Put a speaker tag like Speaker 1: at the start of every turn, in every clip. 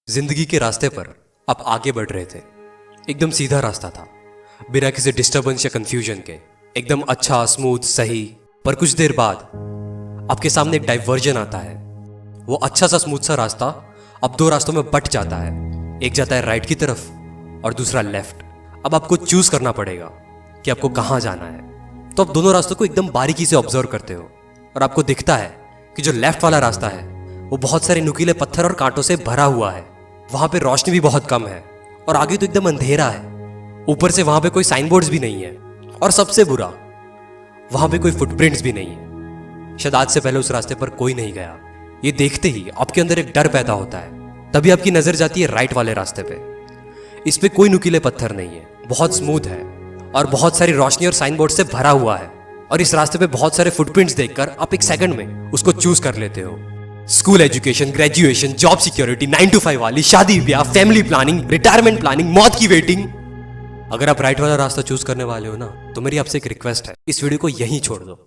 Speaker 1: जिंदगी के रास्ते पर आप आगे बढ़ रहे थे। एकदम सीधा रास्ता था, बिना किसी डिस्टरबेंस या कंफ्यूजन के, एकदम अच्छा, स्मूथ, सही। पर कुछ देर बाद आपके सामने एक डाइवर्जन आता है। वो अच्छा सा स्मूथ सा रास्ता अब दो रास्तों में बट जाता है। एक जाता है राइट की तरफ और दूसरा लेफ्ट। अब आपको चूज करना पड़ेगा कि आपको कहाँ जाना है। तो आप दोनों रास्तों को एकदम बारीकी से ऑब्जर्व करते हो और आपको दिखता है कि जो लेफ्ट वाला रास्ता है वो बहुत सारे नुकीले पत्थर और कांटों से भरा हुआ है। वहां पे रोशनी भी बहुत कम है और आगे तो एकदम अंधेरा है। ऊपर से वहां पे कोई साइन बोर्ड्स भी नहीं है और सबसे बुरा, वहां पे कोई फुटप्रिंट्स भी नहीं है। शायद आज से पहले उस रास्ते पर कोई नहीं गया। ये देखते ही आपके अंदर एक डर पैदा होता है। तभी आपकी नजर जाती है राइट वाले रास्ते पे। इस पे कोई नुकीले पत्थर नहीं है, बहुत स्मूथ है और बहुत सारी रोशनी और साइन बोर्ड से भरा हुआ है। और इस रास्ते पे बहुत सारे फुटप्रिंट्स देखकर आप एक सेकंड में उसको चूज कर लेते हो। School education, graduation, job security, 9 to 5 वाली, शादी ब्याह, फैमिली प्लानिंग, रिटायरमेंट प्लानिंग, मौत की वेटिंग। अगर आप राइट वाला रास्ता चूज करने वाले हो ना, तो मेरी आपसे एक रिक्वेस्ट है, इस वीडियो को यहीं छोड़ दो।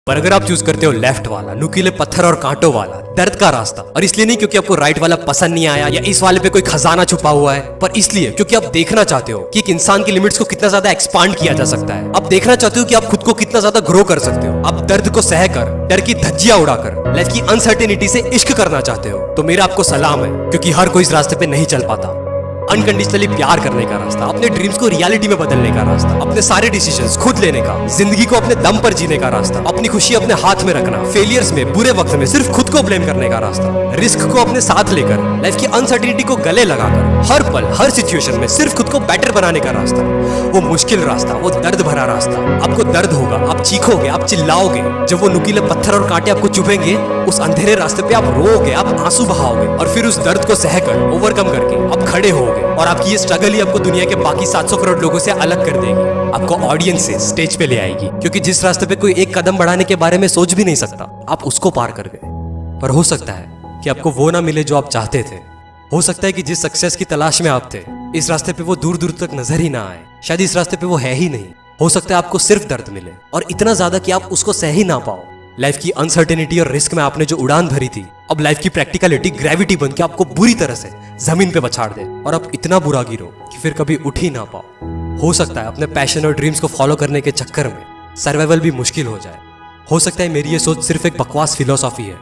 Speaker 1: पर अगर आप चूज करते हो लेफ्ट वाला, नुकीले पत्थर और कांटों वाला, दर्द का रास्ता, और इसलिए नहीं क्योंकि आपको राइट वाला पसंद नहीं आया या इस वाले पे कोई खजाना छुपा हुआ है, पर इसलिए क्योंकि आप देखना चाहते हो कि एक इंसान की लिमिट्स को कितना ज्यादा एक्सपांड किया जा सकता है। आप देखना चाहते हो कि आप खुद को कितना ज्यादा ग्रो कर सकते हो। आप दर्द को सहकर, डर की धज्जियां उड़ाकर, लाइफ की अनसर्टेनिटी से इश्क करना चाहते हो। तो मेरा आपको सलाम है, क्योंकि हर कोई इस रास्ते पे नहीं चल पाता। अनकंडीशनली प्यार करने का रास्ता, अपने ड्रीम्स को रियलिटी में बदलने का रास्ता, अपने सारे डिसीजंस खुद लेने का, जिंदगी को अपने दम पर जीने का रास्ता, अपनी खुशी अपने हाथ में रखना, फेलियर्स में, बुरे वक्त में सिर्फ खुद को ब्लेम करने का रास्ता, रिस्क को अपने साथ लेकर, लाइफ की अनसर्टेनिटी को गले लगाकर, हर पल हर सिचुएशन में सिर्फ खुद को बेटर बनाने का रास्ता। वो मुश्किल रास्ता, वो दर्द भरा रास्ता। आपको दर्द होगा, आप चीखोगे, आप चिल्लाओगे। जब वो नुकीले पत्थर और कांटे आपको चुभेंगे, उस अंधेरे रास्ते पे आप रोओगे, आप आंसू बहाओगे, और फिर उस दर्द को सहकर, ओवरकम करके आप खड़े होगे। और आपकी ये स्ट्रगल ही आपको दुनिया के बाकी 700 करोड़ लोगों से अलग कर देगी, आपको ऑडियंस से स्टेज पे ले आएगी। क्योंकि जिस रास्ते पे कोई एक कदम बढ़ाने के बारे में सोच भी नहीं सकता, आप उसको पार कर गए। पर हो सकता है कि आपको वो ना मिले जो आप चाहते थे। हो सकता है कि जिस सक्सेस की तलाश में आप थे, इस रास्ते पे वो दूर दूर तक नजर ही ना आए। शायद इस रास्ते पे वो है ही नहीं। हो सकता है आपको सिर्फ दर्द मिले, और इतना ज्यादा कि आप उसको सह ही ना पाओ। लाइफ की अनसर्टेनिटी और रिस्क में आपने जो उड़ान भरी थी, अब लाइफ की प्रैक्टिकलिटी ग्रेविटी बन के आपको बुरी तरह से जमीन पे पछाड़ दे, और आप इतना बुरा गिरो कि फिर कभी उठ ही ना पाओ। हो सकता है अपने पैशन और ड्रीम्स को फॉलो करने के चक्कर में सर्वाइवल भी मुश्किल हो जाए। हो सकता है मेरी ये सोच सिर्फ एक बकवास फिलॉसफी है,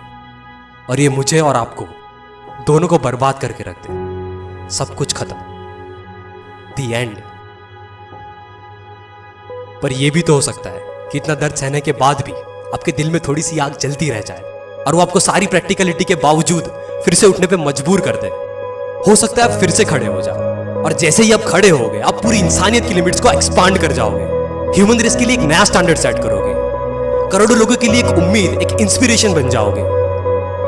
Speaker 1: और ये मुझे और आपको दोनों को बर्बाद करके रख दे। सब कुछ खत्म, द एंड। पर यह भी तो हो सकता है कि इतना दर्द सहने के बाद भी आपके दिल में थोड़ी सी आग जलती रह जाए, और वो आपको सारी प्रैक्टिकलिटी के बावजूद फिर से उठने पे मजबूर कर दे। हो सकता है आप फिर से खड़े हो जाओ, और जैसे ही आप खड़े होगे, आप पूरी इंसानियत की लिमिट्स को एक्सपांड कर जाओगे। ह्यूमन रेस के लिए एक नया स्टैंडर्ड सेट करोगे। करोड़ों लोगों के लिए एक उम्मीद, एक इंस्पिरेशन बन जाओगे।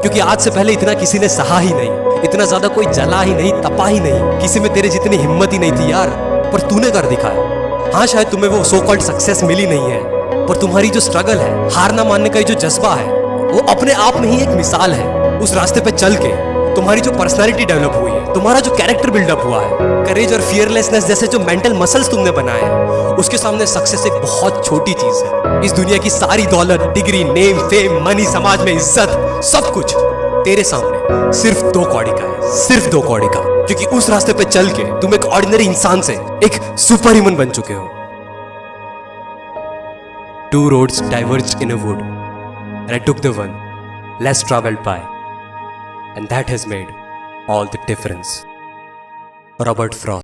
Speaker 1: क्योंकि आज से पहले इतना किसी ने सहा ही नहीं, इतना ज्यादा कोई जला ही नहीं, तपा ही नहीं, किसी में तेरे जितनी हिम्मत ही नहीं थी यार, पर तूने कर दिखाया। हाँ, शायद तुम्हें वो सो कॉल्ड सक्सेस मिली नहीं है, पर तुम्हारी जो स्ट्रगल है, हार ना मानने का जो जज्बा है, वो अपने आप में ही एक मिसाल है। उस रास्ते पे चल के तुम्हारी जो पर्सनालिटी डेवलप हुई है, तुम्हारा जो कैरेक्टर बिल्डअप हुआ है, करेज और फियरलेसनेस जैसे जो मेंटल मसल्स तुमने बनाए हैं, उसके सामने सक्सेस एक बहुत छोटी चीज है। इस दुनिया की सारी दौलत, डिग्री, नेम, फेम, मनी, समाज में इज्जत, सब कुछ तेरे सामने सिर्फ 2 कौड़ी का है, सिर्फ 2 कौड़ी का। क्योंकि उस रास्ते पे चल के तुम एक ऑर्डिनरी इंसान से एक सुपर ह्यूमन बन चुके हो। 2 roads diverged in a wood, and I took the one less traveled by, and that has made all the difference. Robert Frost.